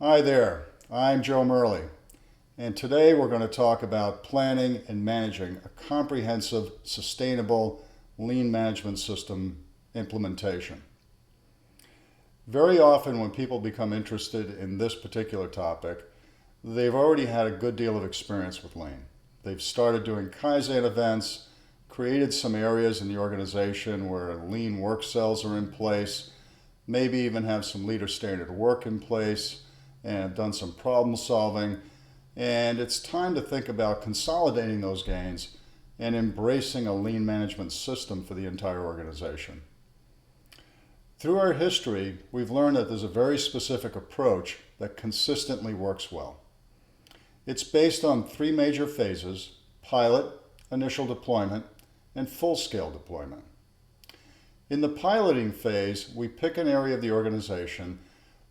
Hi there, I'm Joe Murley, and today we're going to talk about planning and managing a comprehensive, sustainable lean management system implementation. Very often when people become interested in this particular topic, they've already had a good deal of experience with lean. They've started doing Kaizen events, created some areas in the organization where lean work cells are in place, maybe even have some leader standard work in place, and have done some problem solving. And it's time to think about consolidating those gains and embracing a lean management system for the entire organization. Through our history, we've learned that there's a very specific approach that consistently works well. It's based on three major phases: pilot, initial deployment, and full-scale deployment. In the piloting phase, we pick an area of the organization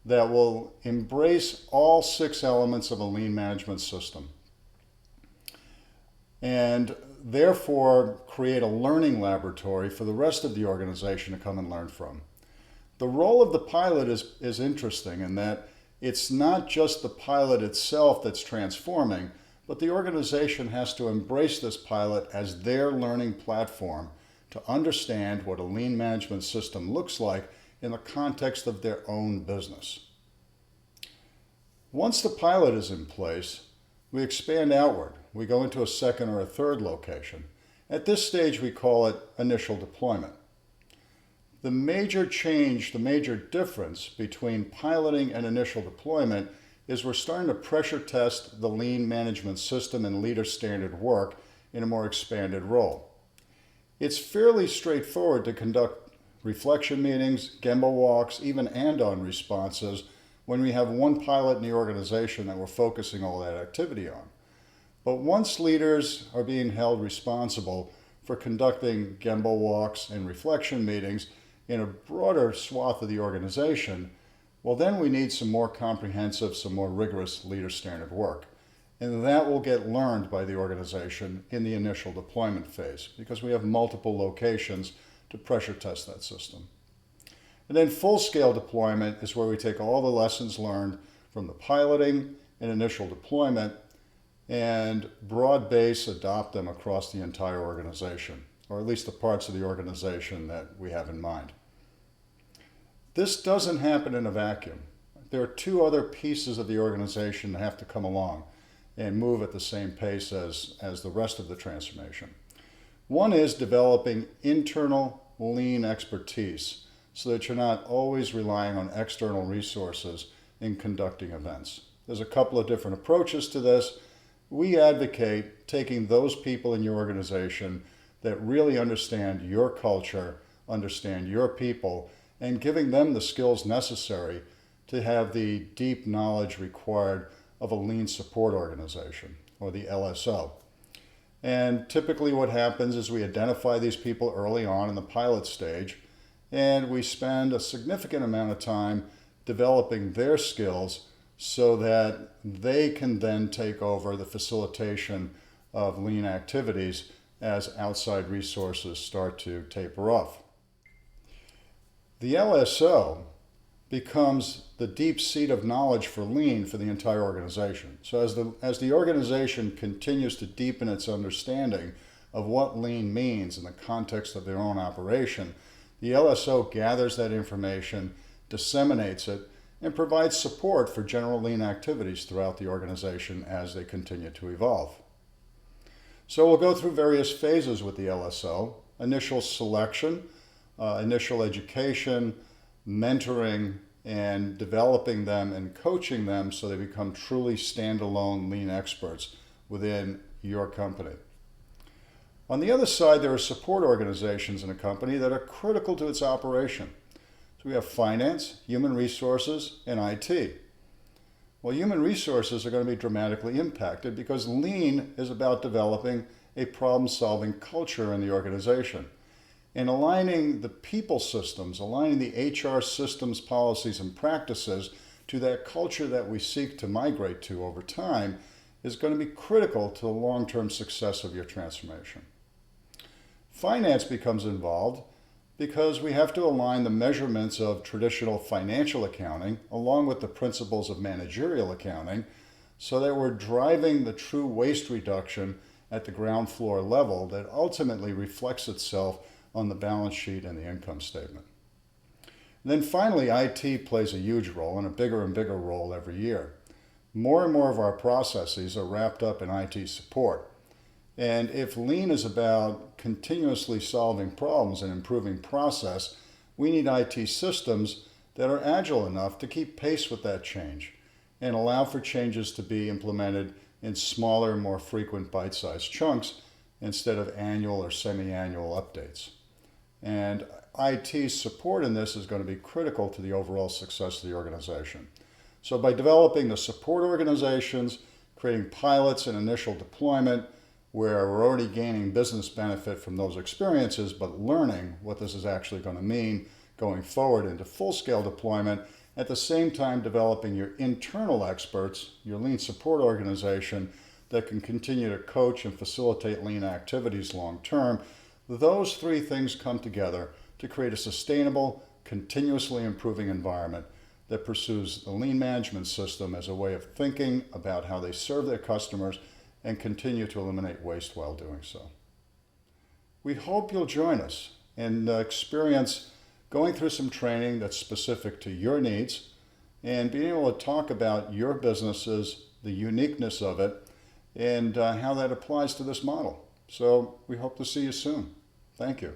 that will embrace all six elements of a lean management system and therefore create a learning laboratory for the rest of the organization to come and learn from. The role of the pilot is interesting in that it's not just the pilot itself that's transforming, but the organization has to embrace this pilot as their learning platform to understand what a lean management system looks like in the context of their own business. Once the pilot is in place, we expand outward. We go into a second or a third location. At this stage, we call it initial deployment. The major change, the major difference between piloting and initial deployment is we're starting to pressure test the lean management system and leader standard work in a more expanded role. It's fairly straightforward to conduct reflection meetings, Gemba walks, even and-on responses when we have one pilot in the organization that we're focusing all that activity on. But once leaders are being held responsible for conducting Gemba walks and reflection meetings in a broader swath of the organization, well, then we need some more comprehensive, some more rigorous leader standard work. And that will get learned by the organization in the initial deployment phase because we have multiple locations to pressure test that system. And then full-scale deployment is where we take all the lessons learned from the piloting and initial deployment and broad base adopt them across the entire organization, or at least the parts of the organization that we have in mind. This doesn't happen in a vacuum. There are two other pieces of the organization that have to come along and move at the same pace as the rest of the transformation. One is developing internal lean expertise so that you're not always relying on external resources in conducting events. There's a couple of different approaches to this. We advocate taking those people in your organization that really understand your culture, understand your people, and giving them the skills necessary to have the deep knowledge required of a lean support organization, or the LSO. And typically what happens is we identify these people early on in the pilot stage, and we spend a significant amount of time developing their skills so that they can then take over the facilitation of lean activities as outside resources start to taper off. The LSO becomes the deep seat of knowledge for lean for the entire organization. So as the organization continues to deepen its understanding of what lean means in the context of their own operation, the LSO gathers that information, disseminates it, and provides support for general lean activities throughout the organization as they continue to evolve. So we'll go through various phases with the LSO: initial selection, initial education, mentoring, and developing them and coaching them so they become truly standalone lean experts within your company. On the other side, there are support organizations in a company that are critical to its operation. So we have finance, human resources, and IT. Well, human resources are going to be dramatically impacted because lean is about developing a problem-solving culture in the organization. And aligning the people systems, aligning the HR systems, policies, and practices to that culture that we seek to migrate to over time is going to be critical to the long-term success of your transformation. Finance becomes involved because we have to align the measurements of traditional financial accounting along with the principles of managerial accounting so that we're driving the true waste reduction at the ground floor level that ultimately reflects itself on the balance sheet and the income statement. And then finally, IT plays a huge role and a bigger and bigger role every year. More and more of our processes are wrapped up in IT support. And if Lean is about continuously solving problems and improving process, we need IT systems that are agile enough to keep pace with that change and allow for changes to be implemented in smaller, more frequent bite-sized chunks instead of annual or semi-annual updates. And IT's support in this is going to be critical to the overall success of the organization. So by developing the support organizations, creating pilots and initial deployment, where we're already gaining business benefit from those experiences, but learning what this is actually going to mean going forward into full-scale deployment, at the same time developing your internal experts, your Lean support organization that can continue to coach and facilitate Lean activities long-term. Those three things come together to create a sustainable, continuously improving environment that pursues the Lean management system as a way of thinking about how they serve their customers and continue to eliminate waste while doing so. We hope you'll join us and experience going through some training that's specific to your needs and being able to talk about your businesses, the uniqueness of it, and how that applies to this model. So we hope to see you soon. Thank you.